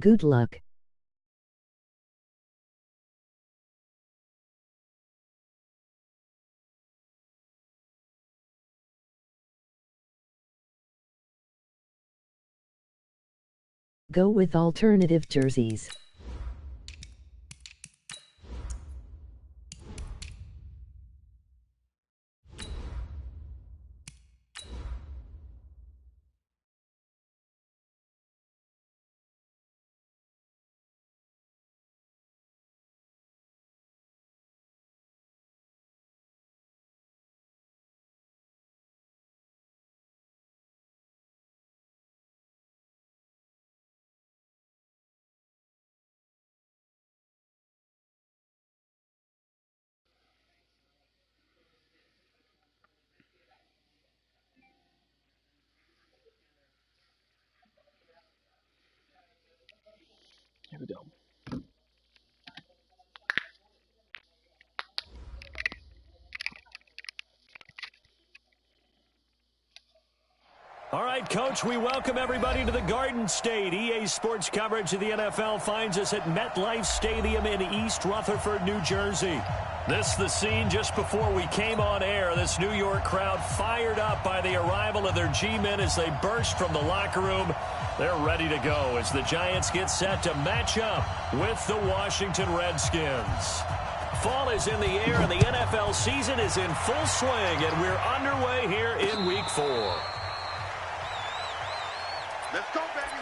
Good luck. Go with alternative jerseys. Here we go. All right, Coach, we welcome everybody to the Garden State. EA Sports coverage of the NFL finds us at MetLife Stadium in East Rutherford, New Jersey. This the scene just before we came on air. This New York crowd fired up by the arrival of their G-men as they burst from the locker room. They're ready to go as the Giants get set to match up with the Washington Redskins. Fall is in the air and the NFL season is in full swing, and we're underway here in Week 4. Let's go, baby.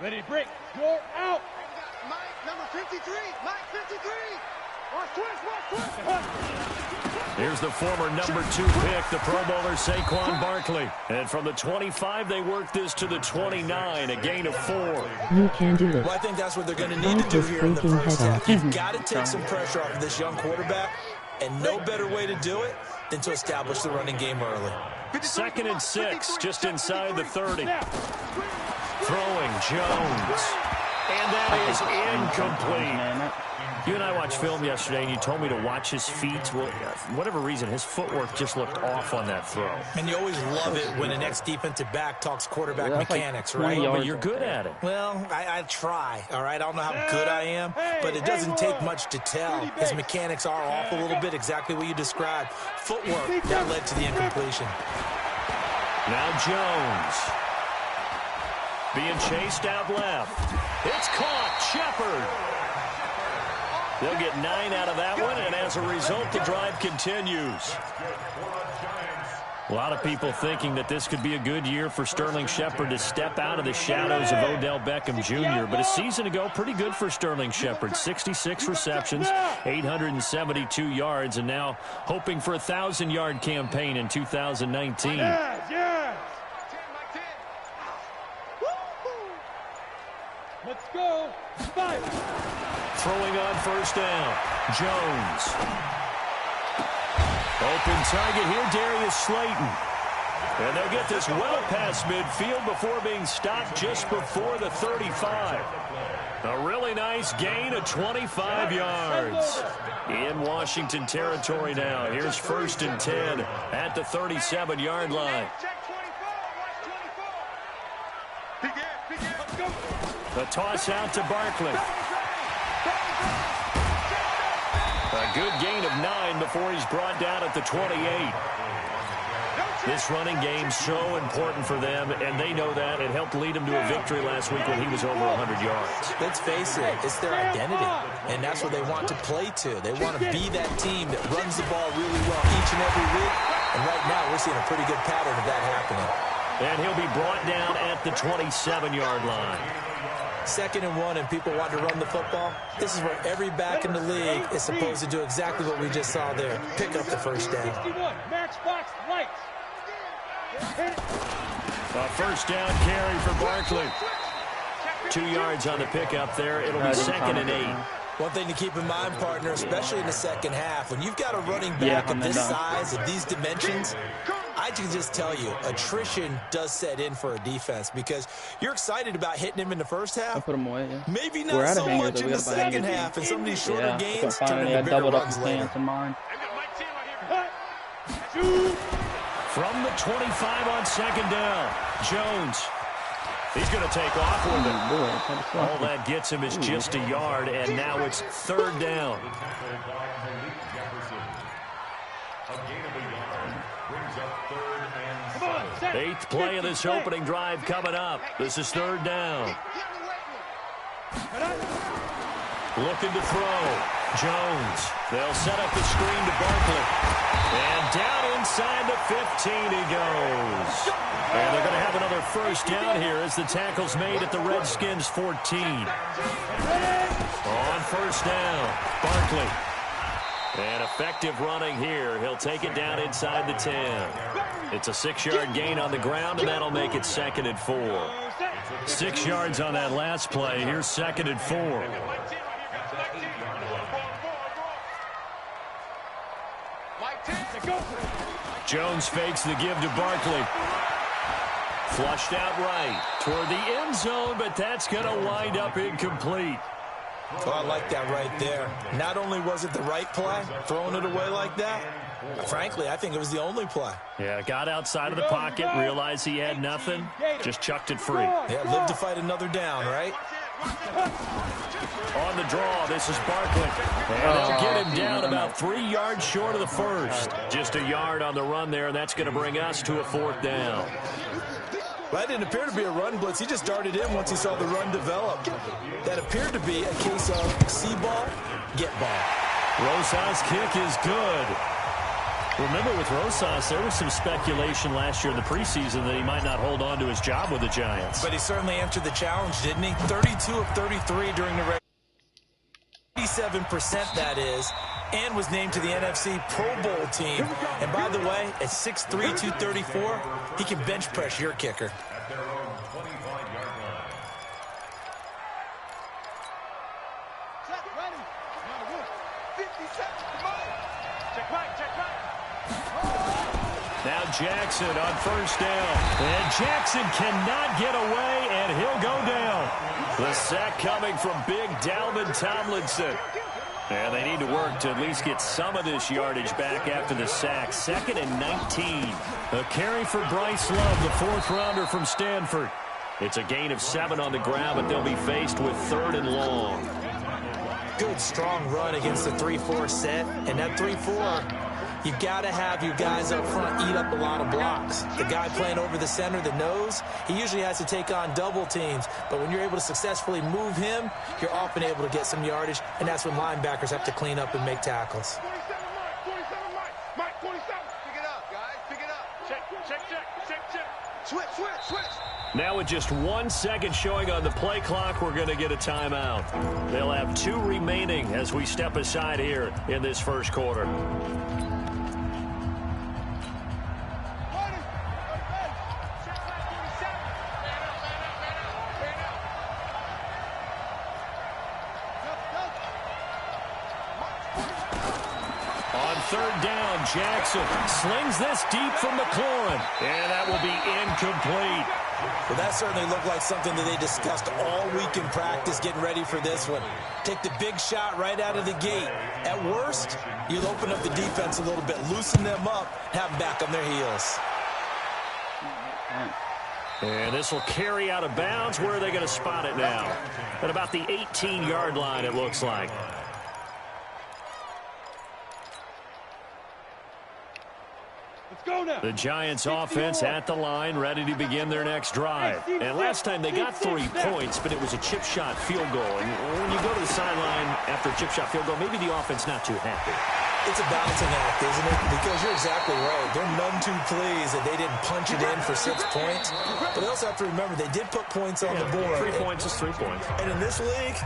Ready to break. You're out. Mike, number 53. Mike, 53. Watch twist. Here's the former number 2 pick, the Pro Bowler Saquon Barkley. And from the 25, they work this to the 29, a gain of 4. You can do it. Well, I think that's what they're going to need to do here in the first half. You've got to take some pressure off of this young quarterback, and no better way to do it than to establish the running game early. 2nd and 6, just inside the 30. Throwing Jones. And that is incomplete. You and I watched film yesterday, and you told me to watch his feet. Well, for whatever reason, his footwork just looked off on that throw. And you always love it when an ex-defensive back talks quarterback mechanics, right? Well, but you're good at it. Well, I try, all right? I don't know how good I am, but it doesn't take much to tell. His mechanics are off a little bit, exactly what you described. Footwork, that led to the incompletion. Now Jones. Being chased out left. It's caught. Shepard. They'll get 9 out of that one, and as a result, the drive continues. A lot of people thinking that this could be a good year for Sterling Shepard to step out of the shadows of Odell Beckham Jr., but a season ago, pretty good for Sterling Shepard. 66 receptions, 872 yards, and now hoping for a 1,000-yard campaign in 2019. Let's go. 5. Throwing on first down. Jones. Open target here, Darius Slayton. And they'll get this well past midfield before being stopped just before the 35. A really nice gain of 25 yards. In Washington territory now. Here's 1st and 10 at the 37-yard line. The toss out to Barkley. A good gain of 9 before he's brought down at the 28. This running game's so important for them, and they know that. It helped lead them to a victory last week when he was over 100 yards. Let's face it, it's their identity, and that's what they want to play to. They want to be that team that runs the ball really well each and every week, and right now we're seeing a pretty good pattern of that happening. And he'll be brought down at the 27-yard line. 2nd and 1, and people want to run the football. This is where every back in the league is supposed to do exactly what we just saw there. Pick up the first down. Matchbox lights. A first down carry for Barkley. 2 yards on the pickup there. It'll be 2nd and 8. One thing to keep in mind, partner, especially in the second half, when you've got a running back of this size, of these dimensions, I can just tell you, attrition does set in for a defense because you're excited about hitting him in the first half. I put him away, yeah. Maybe not so much in the second half, and some of these shorter games turn into bigger runs later. In mind. From the 25 on second down, Jones. He's going to take off with it. All that gets him is just a yard, and now it's third down. Eighth play of this opening drive coming up. This is third down. Looking to throw. Jones. They'll set up the screen to Barkley. And down inside the 15 he goes. And they're going to have another first down here as the tackle's made at the Redskins 14. On first down, Barkley. And effective running here. He'll take it down inside the 10. It's a 6-yard gain on the ground, and that'll make it 2nd and 4. 6 yards on that last play. Here's 2nd and 4. Jones fakes the give to Barkley. Flushed out right toward the end zone, but that's going to wind up incomplete. Oh, I like that right there. Not only was it the right play, throwing it away like that, frankly, I think it was the only play. Yeah, got outside of the pocket, realized he had nothing, just chucked it free. Yeah, live to fight another down, right? On the draw, this is Barkley. And they'll get him down about 3 yards short of the first. Just a yard on the run there, and that's going to bring us to a 4th down. Well, that didn't appear to be a run blitz. He just darted in once he saw the run develop. That appeared to be a case of see ball, get ball. Rosas' kick is good. Remember, with Rosas, there was some speculation last year in the preseason that he might not hold on to his job with the Giants. But he certainly answered the challenge, didn't he? 32 of 33 during the regular. 87% that is, and was named to the NFC Pro Bowl team. And by the way, at 6'3", 234, he can bench press your kicker. Now Jackson on first down. And Jackson cannot get away, and he'll go down. The sack coming from big Dalvin Tomlinson. And they need to work to at least get some of this yardage back after the sack. 2nd and 19. A carry for Bryce Love, the 4th-rounder from Stanford. It's a gain of 7 on the ground, but they'll be faced with 3rd and long. Good, strong run against the 3-4 set. And that 3-4... you've got to have your guys up front eat up a lot of blocks. The guy playing over the center, the nose, he usually has to take on double teams. But when you're able to successfully move him, you're often able to get some yardage, and that's when linebackers have to clean up and make tackles. 27, Mike, 27. Pick it up, guys. Pick it up. Check. Switch. Now with just 1 second showing on the play clock, we're going to get a timeout. They'll have 2 remaining as we step aside here in this first quarter. Third down, Jackson slings this deep from McLaurin, and that will be incomplete. Well, that certainly looked like something that they discussed all week in practice, getting ready for this one. Take the big shot right out of the gate. At worst, you'll open up the defense a little bit, loosen them up, have them back on their heels. And this will carry out of bounds. Where are they going to spot it now? At about the 18-yard line, it looks like. The Giants offense at the line, ready to begin their next drive. And last time they got 3 points, but it was a chip shot field goal. And when you go to the sideline after a chip shot field goal, maybe the offense not too happy. It's a balancing act, isn't it? Because you're exactly right. They're none too pleased that they didn't punch it in for 6 points. But they also have to remember they did put points on the board. 3 points is 3 points. And in this league,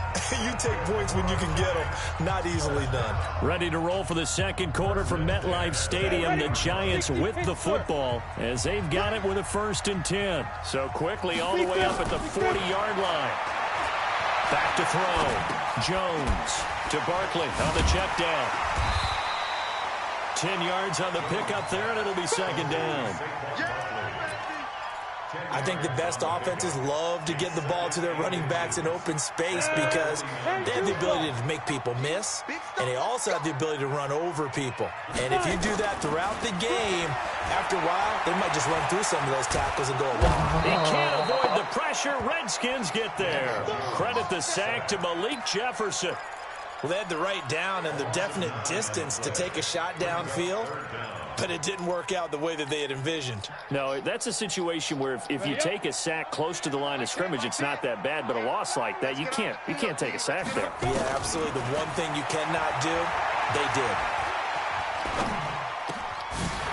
you take points when you can get them. Not easily done. Ready to roll for the second quarter from MetLife Stadium. The Giants with the football as they've got it with a 1st and 10. So quickly all the way up at the 40-yard line. Back to throw. Jones to Barkley on the check down. 10 yards on the pickup there, and it'll be second down. I think the best offenses love to get the ball to their running backs in open space because they have the ability to make people miss, and they also have the ability to run over people. And if you do that throughout the game, after a while, they might just run through some of those tackles and go along. He can't avoid the pressure. Redskins get there. Credit the sack to Malik Jefferson. Well, they had the right down and the definite distance to take a shot downfield, but it didn't work out the way that they had envisioned. No, that's a situation where if you take a sack close to the line of scrimmage, it's not that bad, but a loss like that, you can't take a sack there. Yeah, absolutely. The one thing you cannot do, they did.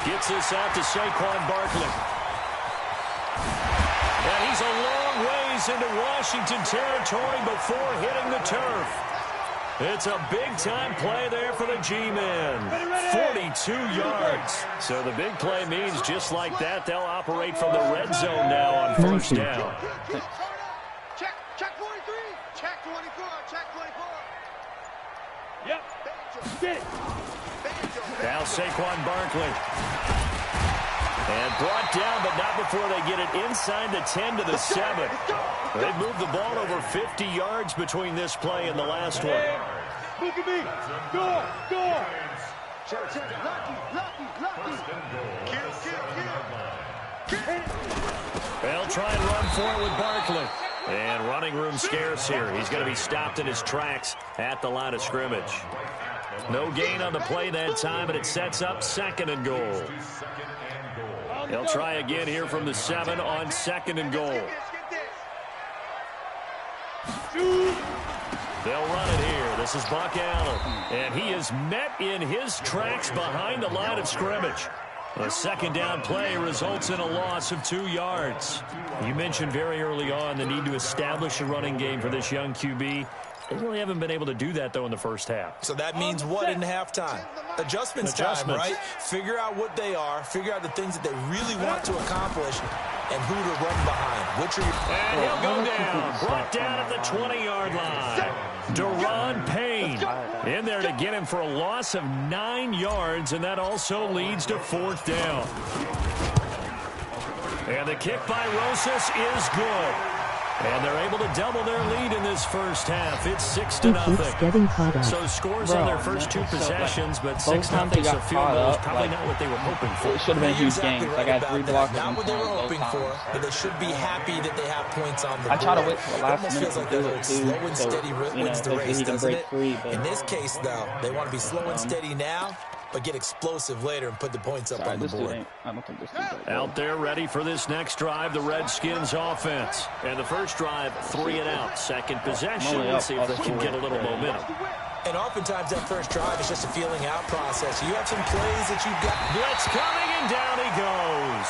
Gets this out to Saquon Barkley. And he's a long ways into Washington territory before hitting the turf. It's a big-time play there for the G-men. 42 yards. So the big play means just like that, they'll operate from the red zone now on first down. Check 43. Check 24. Check 24. Yep. Get it. Now Saquon Barkley. And brought down, but not before they get it inside the 10 to the 7. They've moved the ball over 50 yards between this play and the last one. Look at me. Go. They'll try and run for it with Barkley. And running room scarce here. He's going to be stopped in his tracks at the line of scrimmage. No gain on the play that time, and it sets up second and goal. They'll try again here from the 7 on second and goal. They'll run it here. This is Buck Allen. And he is met in his tracks behind the line of scrimmage. A second down play results in a loss of 2 yards. You mentioned very early on the need to establish a running game for this young QB. They really haven't been able to do that, though, in the first half. So that means what in halftime? Adjustments time, right? Figure out what they are, figure out the things that they really want to accomplish, and who to run behind. Which are you? And he'll go down. Brought down at the 20-yard line. Deron Payne in there to get him for a loss of 9 yards, and that also leads to fourth down. And the kick by Rosas is good. And they're able to double their lead in this first half. It's 6-0. Getting caught up. So scores on their first 2 possessions, but 6-0, so field goal is probably not what they were hoping for. It should have been a huge game. Right, like I had 3 blocks. not what they were hoping for, but they should be happy that they have points on the board. I try to wait till the last minute feels to like do that it too. slow and steady wins the race, he can doesn't break it? free. But in this case, though, they want to be slow and steady now, but get explosive later and put the points up on the board. I don't think this dude's that good. Out there ready for this next drive, the Redskins offense. And the first drive, 3 and out. Second possession, let's see if they can get a little momentum. And oftentimes that first drive is just a feeling out process. You have some plays that you've got. Blitz coming, and down he goes.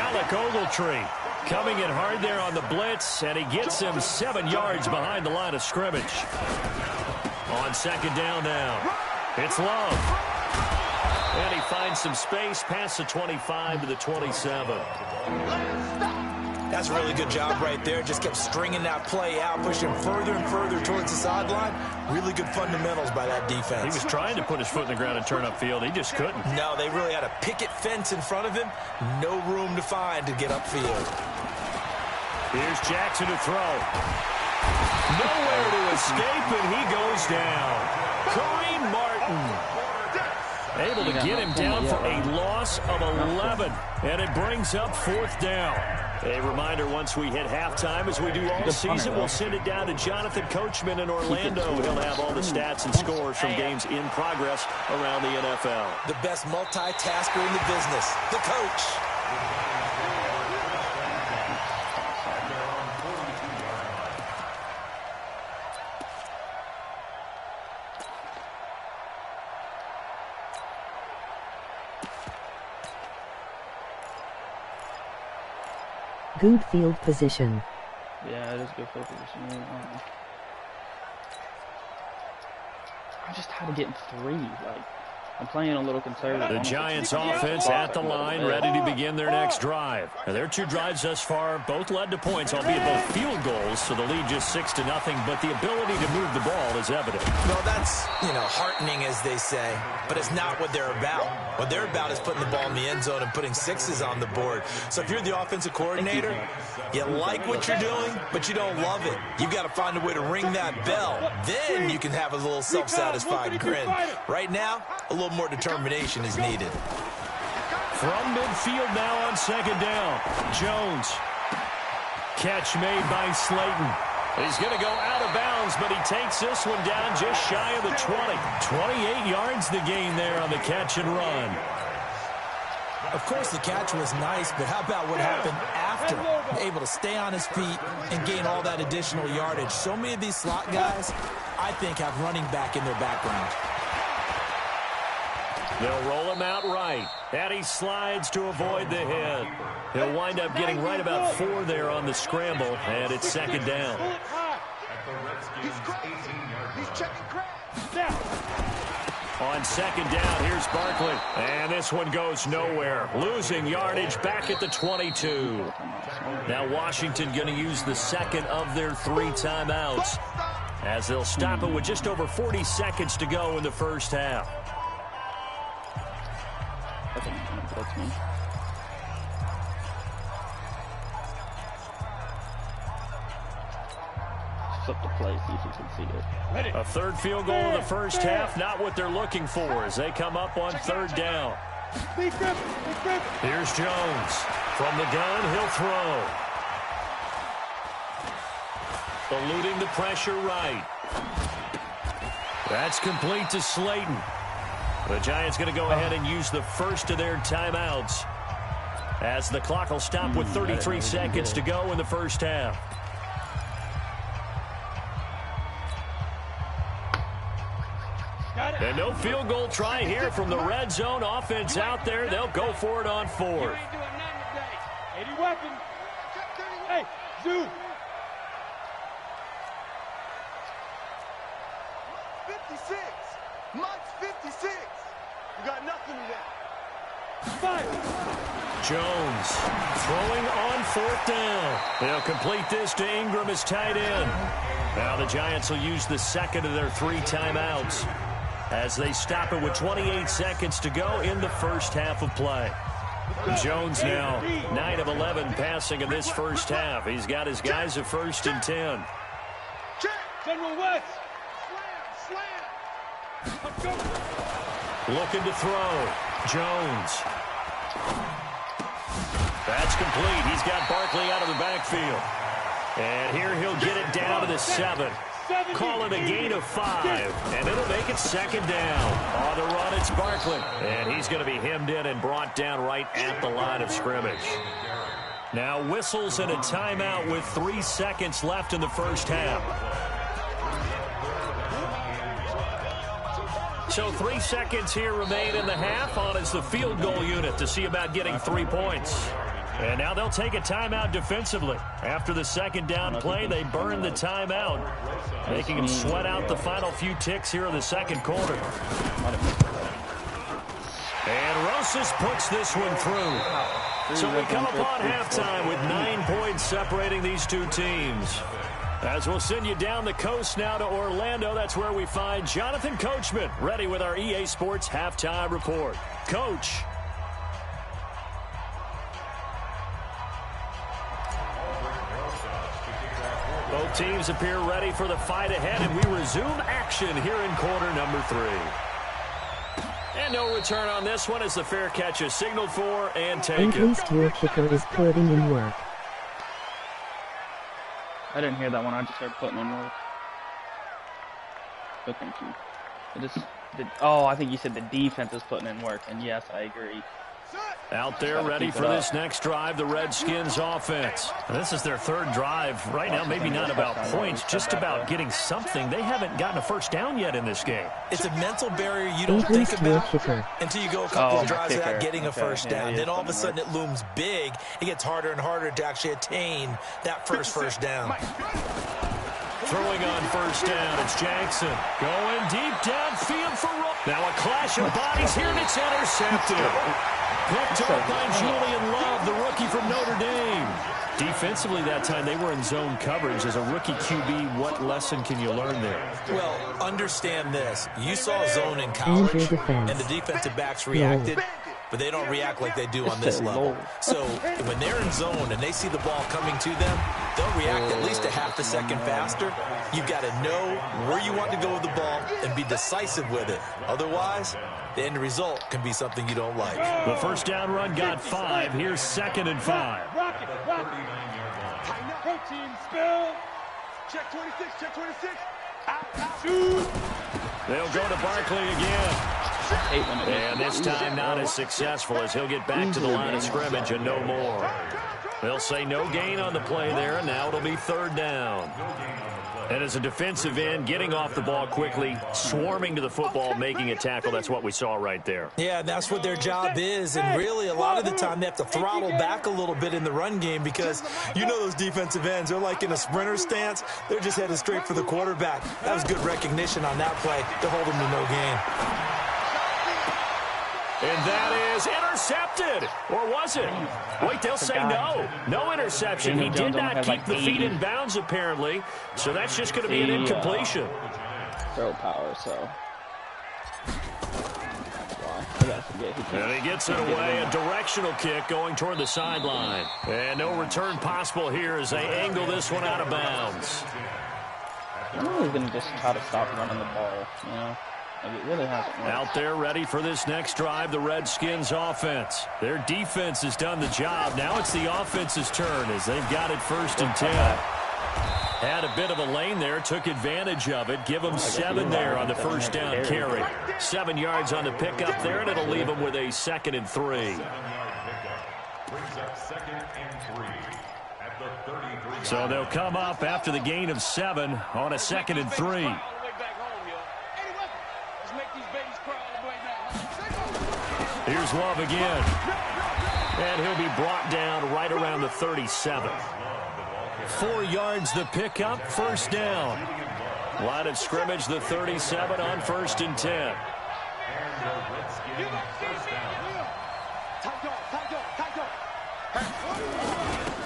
Alec Ogletree coming in hard there on the blitz, and he gets him 7 yards behind the line of scrimmage. On second down now, it's Love. And he finds some space past the 25 to the 27. That's a really good job right there. Just kept stringing that play out, pushing further and further towards the sideline. Really good fundamentals by that defense. He was trying to put his foot in the ground and turn upfield. He just couldn't. No, they really had a picket fence in front of him. No room to find to get upfield. Here's Jackson to throw. Nowhere to escape, and he goes down. Kareem Martin able to get him down for a loss of 11, and it brings up fourth down. A reminder, once we hit halftime, as we do all season, we'll send it down to Jonathan Coachman in Orlando. He'll have all the stats and scores from games in progress around the NFL. The best multitasker in the business, the coach. Good field position. Yeah, it is good field position. I just had to get in 3. Like, I'm playing a little conservative. The Giants offense at the line, ready to begin their next drive. Now, their 2 drives thus far both led to points, albeit both field goals, so the lead just 6-0, but the ability to move the ball is evident. Well, that's, heartening, as they say, but it's not what they're about. What they're about is putting the ball in the end zone and putting 6s on the board. So if you're the offensive coordinator, you like what you're doing, but you don't love it. You've got to find a way to ring that bell. Then you can have a little self-satisfied grin. Right now, a little more determination is needed. From midfield now on 2nd down. Jones. Catch made by Slayton. He's going to go out of bounds, but he takes this one down just shy of the 20. 28 yards the gain there on the catch and run. Of course, the catch was nice, but how about what happened after? Able to stay on his feet and gain all that additional yardage. So many of these slot guys, I think, have running back in their background. They'll roll him out right, and he slides to avoid the hit. He'll wind up getting right about 4 there on the scramble, and it's 2nd down. On 2nd down, here's Barkley, and this one goes nowhere. Losing yardage back at the 22. Now Washington going to use the 2nd of their 3 timeouts, as they'll stop it with just over 40 seconds to go in the first half. That's me. Flip the play, see if you can see it. A 3rd field goal in the first half, not what they're looking for as they come up on 3rd down. Here's Jones. From the gun, he'll throw. Eluding the pressure right. That's complete to Slayton. The Giants going to go ahead and use the first of their timeouts as the clock will stop with 33 seconds to go in the first half. And no field goal try here from the red zone. Offense out there. They'll go for it on 4th. Hey, Zoo. 56. Mike's 56. You got nothing in that. Jones throwing on 4th down. They'll complete this to Ingram as tight end. Now the Giants will use the 2nd of their 3 timeouts as they stop it with 28 seconds to go in the first half of play. Jones now 9 of 11 passing in this first half. He's got his guys at 1st and 10. General West. Looking to throw. Jones. That's complete. He's got Barkley out of the backfield. And here he'll get it down to the 7. Call it a gain of 5. And it'll make it 2nd down. On the run, it's Barkley. And he's going to be hemmed in and brought down right at the line of scrimmage. Now whistles and a timeout with 3 seconds left in the first half. So 3 seconds here remain in the half on as the field goal unit to see about getting 3 points. And now they'll take a timeout defensively. After the 2nd down play, they burn the timeout, making them sweat out the final few ticks here in the 2nd quarter. And Rosas puts this one through. So we come upon halftime with 9 points separating these 2 teams. As we'll send you down the coast now to Orlando, that's where we find Jonathan Coachman, ready with our EA Sports Halftime Report. Coach. Both teams appear ready for the fight ahead, and we resume action here in quarter number 3. And no return on this one as the fair catch is signaled for and taken. At least your kicker is putting in work. I didn't hear that one. I just heard putting in work. So thank you. I think you said the defense is putting in work, and yes, I agree. Out there ready for this next drive, the Redskins offense. This is their 3rd drive. Right now, maybe not about points, just about getting something. They haven't gotten a first down yet in this game. It's a mental barrier you don't think about until you go a couple of drives without getting a first down. Then all of a sudden it looms big. It gets harder and harder to actually attain that first down. Throwing on first down, it's Jackson. Going deep downfield for Roll. Now a clash of bodies here, and it's intercepted. Picked up by Julian Love, the rookie from Notre Dame. Defensively that time, they were in zone coverage. As a rookie QB, what lesson can you learn there? Well, understand this. You saw zone in college, and the defensive backs reacted, but they don't react like they do on this level. So when they're in zone and they see the ball coming to them, they'll react at least a half a second faster. You've got to know where you want to go with the ball and be decisive with it. Otherwise, the end result can be something you don't like. The first down run got 5. Here's 2nd and 5. Team spill. Check 26, check 26. Shoot. They'll go to Barkley again. And this time not as successful, as he'll get back to the line of scrimmage and no more. They'll say no gain on the play there, and now it'll be 3rd down. And as a defensive end, getting off the ball quickly, swarming to the football, making a tackle, that's what we saw right there. Yeah, and that's what their job is. And really, a lot of the time, they have to throttle back a little bit in the run game because you know those defensive ends, they're like in a sprinter stance. They're just headed straight for the quarterback. That was good recognition on that play to hold them to no gain. And that is intercepted. Or was it? Wait, they'll say no. No interception. He did not keep the feet in bounds, apparently. So that's just going to be an incompletion. Throw power, so. And he gets it away. A directional kick going toward the sideline. And no return possible here as they angle this one out of bounds. I'm really going to just try to stop running the ball, you know? Like it really hasn't worked. Out there ready for this next drive, the Redskins offense. Their defense has done the job. Now it's the offense's turn as they've got it 1st and 10. Had a bit of a lane there, took advantage of it. Give them 7 there on the first down carry. 7 yards on the pickup there, and it'll leave them with a 2nd and 3. So they'll come up after the gain of 7 on a 2nd and 3. Here's Love again. And he'll be brought down right around the 37. 4 yards the pickup, 1st down. Line of scrimmage, the 37 on 1st and 10.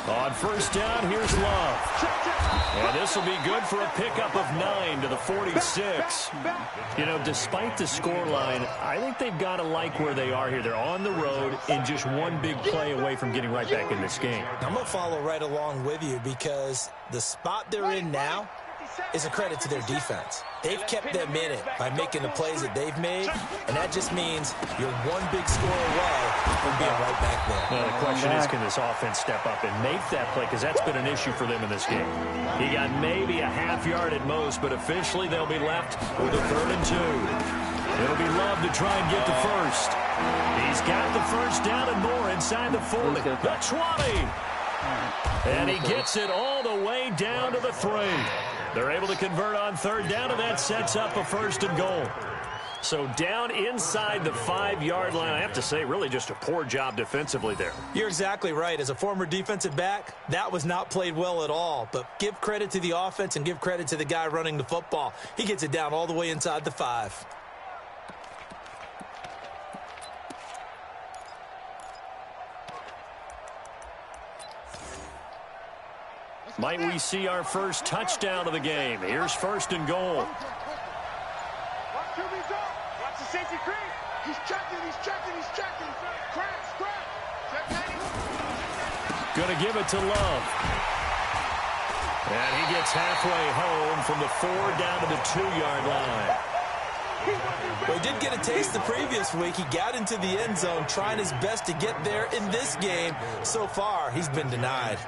On 1st down, here's Love. And this will be good for a pickup of 9 to the 46. You know, despite the scoreline, I think they've got to like where they are here. They're on the road and just one big play away from getting right back in this game. I'm going to follow right along with you because the spot they're in now is a credit to their defense. They've kept them in it by making the plays that they've made, and that just means you're one big score away from being right back there. Well, the question is, can this offense step up and make that play? Because that's been an issue for them in this game. He got maybe a half yard at most, but officially they'll be left with a 3rd and 2. It'll be Love to try and get the first. He's got the first down and more inside the 40, the 20. And he gets it all the way down to the 3. They're able to convert on 3rd down, and that sets up a 1st and goal. So down inside the 5-yard line. I have to say, really just a poor job defensively there. You're exactly right. As a former defensive back, that was not played well at all. But give credit to the offense and give credit to the guy running the football. He gets it down all the way inside the 5. Might we see our first touchdown of the game? Here's 1st and goal. Watch the safety creep. He's checking. Crash. Gonna give it to Love. And he gets halfway home from the 4 down to the 2-yard line. Well, he did get a taste the previous week. He got into the end zone trying his best to get there in this game. So far, he's been denied.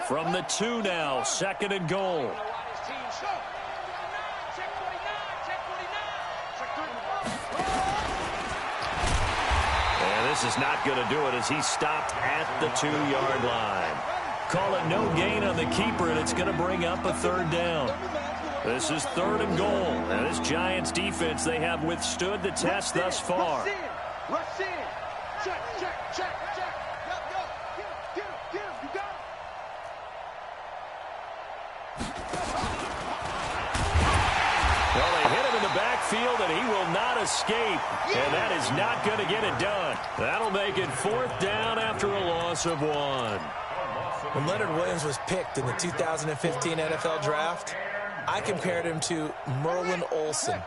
From the 2 now, 2nd and goal. And this is not going to do it as he stopped at the 2-yard line. Call it no gain on the keeper, and it's going to bring up a 3rd down. This is 3rd and goal. And this Giants defense, they have withstood the test thus far. Rush in. Check, check, check, check. Go. Get him. You got him. Well, they hit him in the backfield, and he will not escape. And that is not going to get it done. That'll make it 4th down after a loss of 1. When Leonard Williams was picked in the 2015 NFL Draft, I compared him to Merlin Olsen,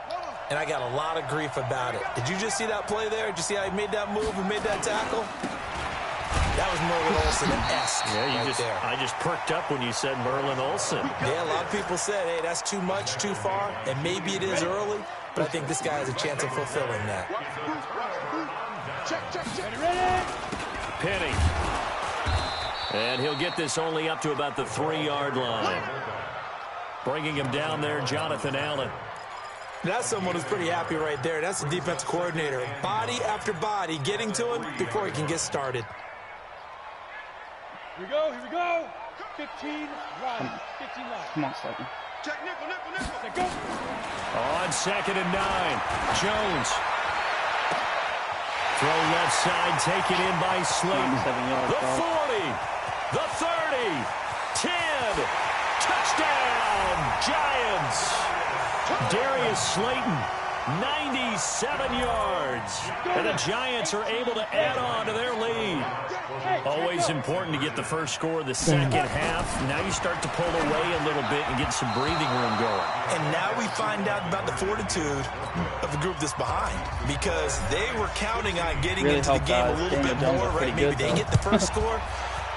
and I got a lot of grief about it. Did you just see that play there? Did you see how he made that move and made that tackle? That was Merlin Olsen-esque there. I just perked up when you said Merlin Olsen. Yeah, a lot of people said, hey, that's too much, too far, and maybe it is early, but I think this guy has a chance of fulfilling that. Check. Penny. And he'll get this only up to about the 3-yard line. Bringing him down there, Jonathan Allen. That's someone who's pretty happy right there. That's the defense coordinator. Body after body getting to him before he can get started. Here we go. 15 line. Come on, second. Check, nickel. Let's go. On 2nd and 9, Jones. Throw left side, taken in by Slayton. 7 yards, The 40, the 30, 10, touchdown, Giants. Darius Slayton, 97 yards. And the Giants are able to add on to their lead. Always important to get the first score of the second half. Now you start to pull away a little bit and get some breathing room going. And now we find out about the fortitude of the group that's behind, because they were counting on getting Really into the game a little bit more, right? Maybe they get the first score.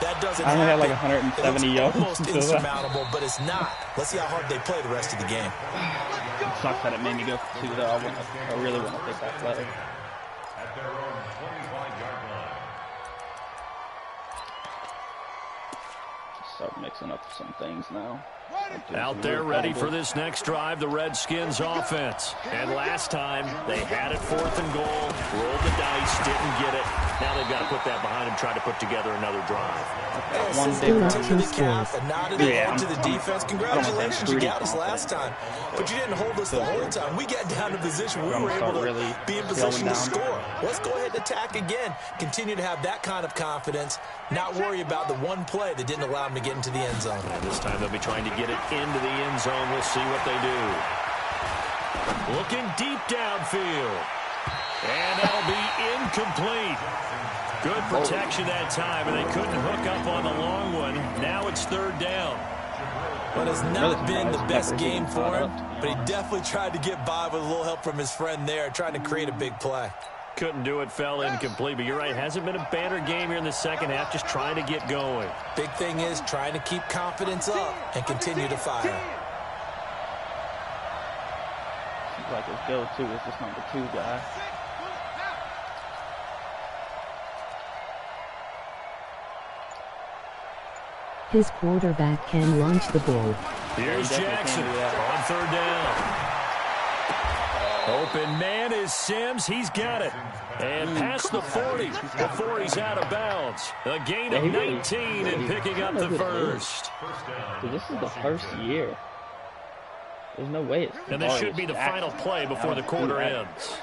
That doesn't happen. I only had like 170 yards. Almost insurmountable, but it's not. Let's see how hard they play the rest of the game. It sucks that it made me go for 2, though. I really want to take that play. Start mixing up some things now. Out there ready for this next drive, the Redskins offense. And last time, they had it 4th and goal, rolled the dice, didn't get it. Now they've got to put that behind them, try to put together another drive. One big Tip of the cap, a nod of the head to the defense. Congratulations, you got us last time. But you didn't hold us the whole time. We got down to a position where we were able to be in position to score. Let's go ahead and attack again. Continue to have that kind of confidence, not worry about the one play that didn't allow them to get into the end zone. And this time they'll be trying to get it into the end zone. We'll see what they do. Looking deep downfield. And that'll be incomplete. Good protection that time, and they couldn't hook up on the long one. Now it's 3rd down. But it's not been the best game for him, but he definitely tried to get by with a little help from his friend there, trying to create a big play. Couldn't do it, fell incomplete, but you're right, hasn't been a banner game here in the second half, just trying to get going. Big thing is trying to keep confidence up and continue to fire. Seems like his go-to is this number 2 guy. His quarterback can launch the ball. Here's Jackson on 3rd down. Open man is Sims. He's got it. And past the 40 before he's out of bounds. A gain of 19 and picking up the first. Dude, this is the first year. There's no way it's... And this should be the final play before the quarter ends.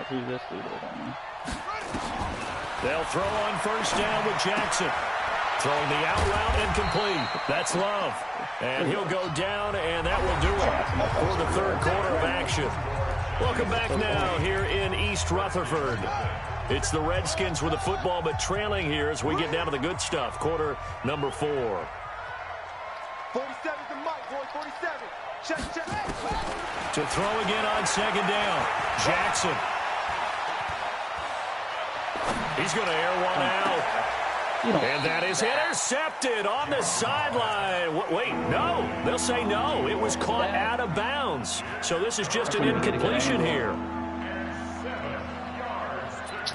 Who's this dude? They'll throw on 1st down with Jackson. Throwing the out route incomplete. That's Love. And he'll go down, and that will do it for the 3rd quarter of action. Welcome back now here in East Rutherford. It's the Redskins with the football, but trailing here as we get down to the good stuff. Quarter number 4. 47 to Mike, boy, 47. Check. To throw again on 2nd down. Jackson. He's going to air one out. And that is intercepted on the sideline. Wait, no. They'll say no. It was caught out of bounds. So this is just an incompletion here. That's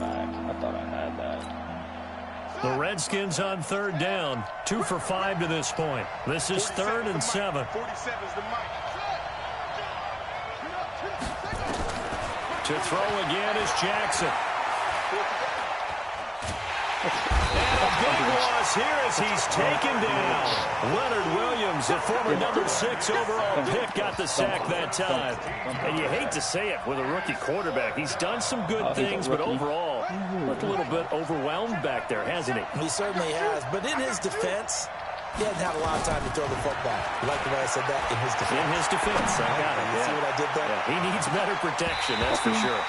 back. I thought I had that. The Redskins on 3rd down. 2 for 5 to this point. This is 3rd and 7. 47's the Mike. To throw again is Jackson. And a big loss here as he's taken down. Leonard Williams, the former number 6 overall pick, got the sack that time. And you hate to say it with a rookie quarterback. He's done some good things, but overall, looked a little bit overwhelmed back there, hasn't he? He certainly has. But in his defense, he hasn't had a lot of time to throw the football. You like the way I said that? In his defense. In his defense, I got it. You see what I did there? Yeah, he needs better protection, that's for sure.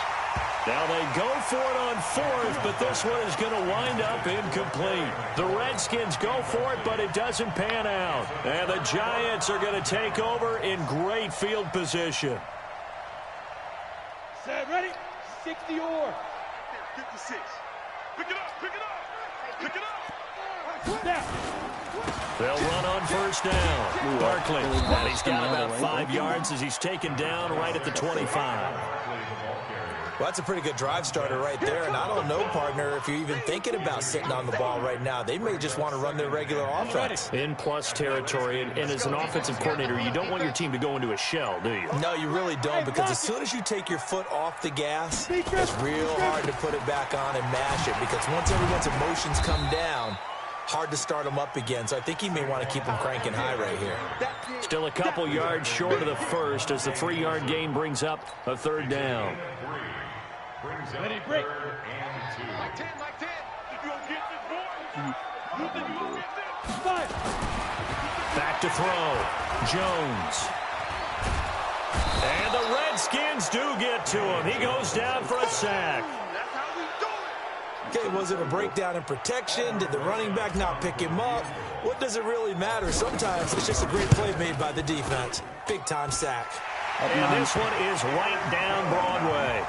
Now they go for it on 4th, but this one is going to wind up incomplete. The Redskins go for it, but it doesn't pan out. And the Giants are going to take over in great field position. Set, ready? 60 or. 56. Pick it up, pick it up, pick it up. Snap. They'll run on first down. Barkley, and he's got about 5 yards as he's taken down right at the 25. Well, that's a pretty good drive starter right there. And I don't know, partner, if you're even thinking about sitting on the ball right now. They may just want to run their regular offense. In plus territory, and as an offensive coordinator, you don't want your team to go into a shell, do you? No, you really don't, because as soon as you take your foot off the gas, it's real hard to put it back on and mash it, because once everyone's emotions come down, hard to start them up again. So I think he may want to keep them cranking high right here. Still a couple yards short of the first as the 3-yard gain brings up a 3rd down. Ready, break. Mike 10, Mike 10. If you don't get this, boy, you think you don't get this? Five. Back to throw. Jones. And the Redskins do get to him. He goes down for a sack. That's how we do it. Okay, was it a breakdown in protection? Did the running back not pick him up? What does it really matter? Sometimes it's just a great play made by the defense. Big-time sack. And this one is right down Broadway.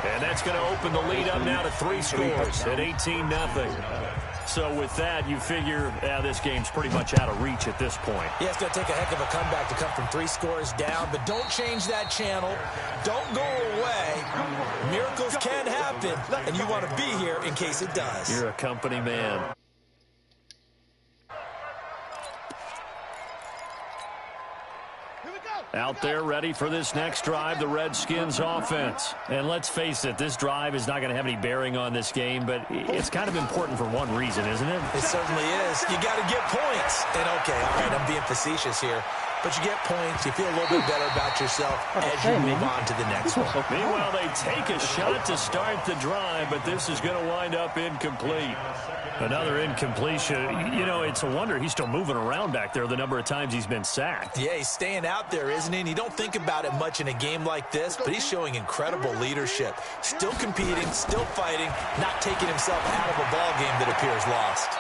And that's going to open the lead up now to 3 scores at 18-0. So with that, you figure this game's pretty much out of reach at this point. Yeah, it's going to take a heck of a comeback to come from 3 scores down, but don't change that channel. Don't go away. Miracles can happen, and you want to be here in case it does. You're a company man. Out there ready for this next drive, the Redskins offense. And let's face it, this drive is not going to have any bearing on this game, but it's kind of important for one reason, isn't it? It certainly is. You got to get points. And okay, all right, I'm being facetious here. But you get points, you feel a little bit better about yourself as you move on to the next one. Meanwhile, they take a shot to start the drive, but this is going to wind up incomplete. Another incompletion. You know, it's a wonder he's still moving around back there the number of times he's been sacked. Yeah, he's staying out there, isn't he? And you don't think about it much in a game like this, but he's showing incredible leadership. Still competing, still fighting, not taking himself out of a ball game that appears lost.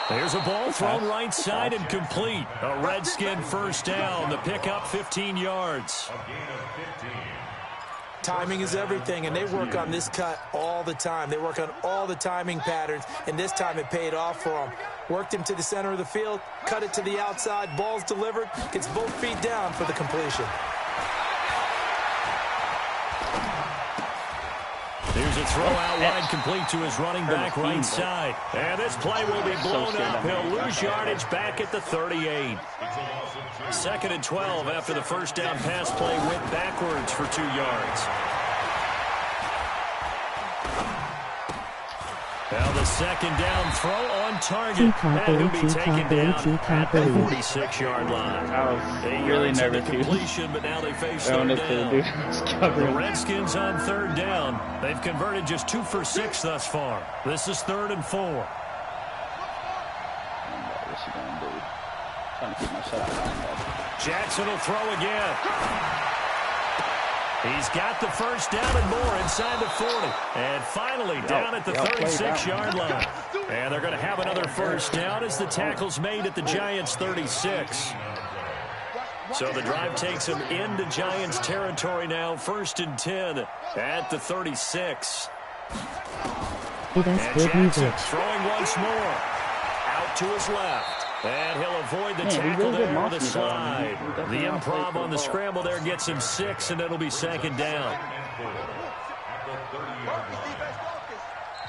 There's a ball thrown right side and complete. A Redskin first down. The pickup 15 yards. Timing is everything, and they work on this cut all the time. They work on all the timing patterns, and this time it paid off for them. Worked him to the center of the field, cut it to the outside, ball's delivered, gets both feet down for the completion. Here's a throw out wide, complete to his running back right side. And this play will be blown up. He'll lose yardage back at the 38. 2nd and 12 after the first down pass play went backwards for 2 yards. Now the second down throw on target. And he'll be taken down at the 46-yard line. I was really nervous. Completion, but now they face third down. The Redskins on 3rd down. They've converted just 2 for 6 thus far. This is 3rd and 4. What's he gonna do? Trying to keep my shutout. Jackson will throw again. He's got the first down and more inside the 40. And finally down at the 36-yard line. And they're going to have another first down as the tackle's made at the Giants' 36. So the drive takes them into Giants territory now. 1st and 10 at the 36. It is And good Jackson music. throwing once more. Out to his left. And he'll avoid the tackle there with a slide. The improv on the scramble there gets him 6, and it'll be 2nd down.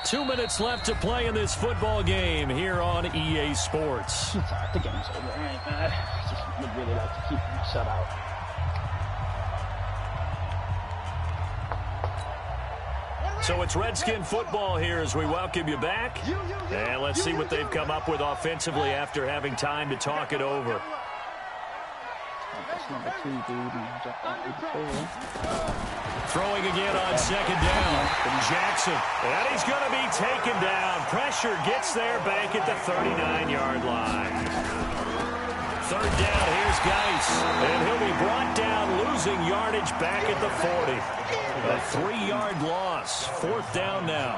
2 minutes left to play in this football game here on EA Sports. The game's over. I ain't mad. I just would really like to keep my shutout. So it's Redskin football here as we welcome you back. And let's see what they've come up with offensively after having time to talk it over. Number 2 dude and jumped on 84. Throwing again on second down. Jackson. And he's going to be taken down. Pressure gets there back at the 39-yard line. Third down, here's Geis. And he'll be brought down, losing yardage back at the 40. A 3-yard loss. Fourth down now.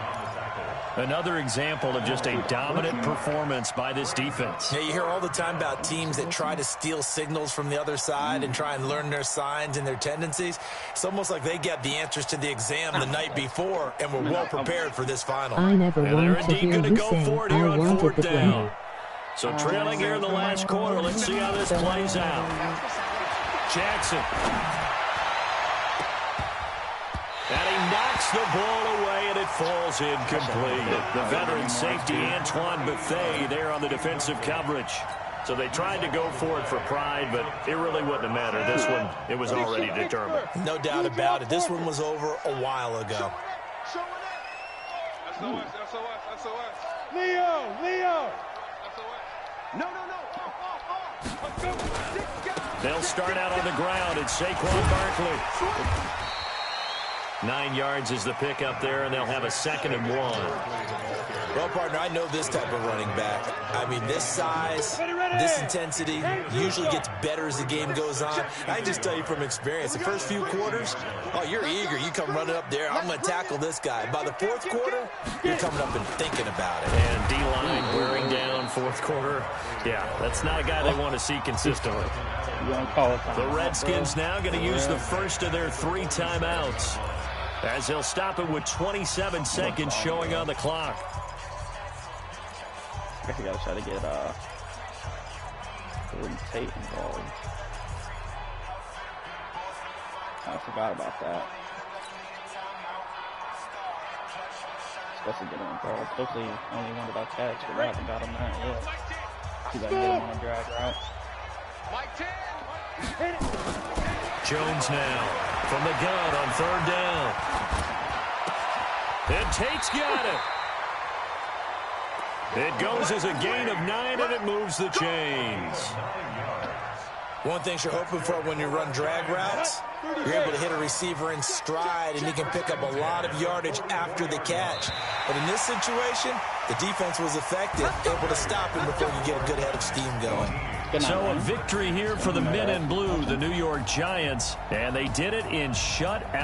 Another example of just a dominant performance by this defense. Yeah, you hear all the time about teams that try to steal signals from the other side and try and learn their signs and their tendencies. It's almost like they get the answers to the exam the night before and were well prepared for this final. I never And want they're to hear indeed going to you go say, for it here I on wanted fourth the down. play. So trailing here in the last quarter. Let's see how this plays out. Jackson. And he knocks the ball away, and it falls incomplete. The veteran safety, Antoine Bethea, there on the defensive coverage. So they tried to go for it for pride, but it really wouldn't have mattered. This one, it was already determined. No doubt about it. This one was over a while ago. Leo! They'll start out on the ground. It's Saquon Barkley. 9 yards is the pickup there, and they'll have a 2nd and 1. Well, partner, I know this type of running back. I mean, this size, this intensity usually gets better as the game goes on. I can just tell you from experience, the first few quarters, oh, you're eager. You come running up there, I'm going to tackle this guy. By the fourth quarter, you're coming up and thinking about it. And D-line wearing down fourth quarter. Yeah, that's not a guy they want to see consistently. The Redskins now going to use the first of their 3 timeouts, as they'll stop it with 27 seconds showing on the clock. I guess you gotta try to get Golden Tate involved. I forgot about that. Supposed to get him involved. Hopefully only one that I catch, but I haven't got him that yet. See if I can get him on a drag route. Jones now from the gun on third down. And Tate's got it. It goes as a gain of 9, and it moves the chains. One thing you're hoping for when you run drag routes, you're able to hit a receiver in stride, and he can pick up a lot of yardage after the catch. But in this situation, the defense was effective, able to stop him before you get a good head of steam going. So a victory here for the men in blue, the New York Giants, and they did it in shutout.